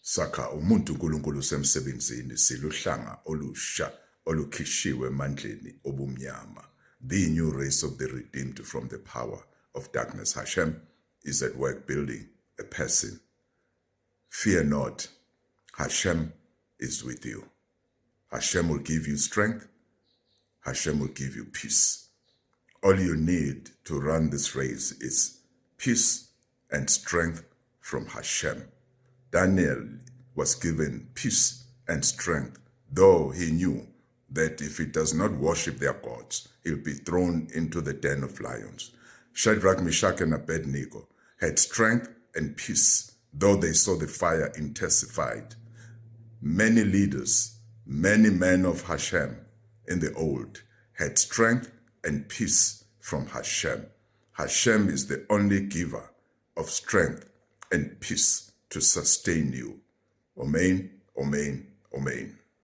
Sakha umuntu uNkulunkulu semsebenzini siluhlanga olusha olukhishiwe emandleni obumnyama. The new race of the redeemed from the power of darkness. HaShem is at work building a person. Fear not. HaShem is with you. HaShem will give you strength. HaShem will give you peace. All you need to run this race is peace and strength from HaShem. Daniel was given peace and strength, though he knew that if he does not worship their gods, he'll be thrown into the den of lions. Shadrach, Meshach, and Abednego had strength and peace, though they saw the fire intensified. Many leaders, many men of HaShem in the old had strength and peace from HaShem. HaShem is the only giver of strength and peace to sustain you. Omein, Omein, Omein.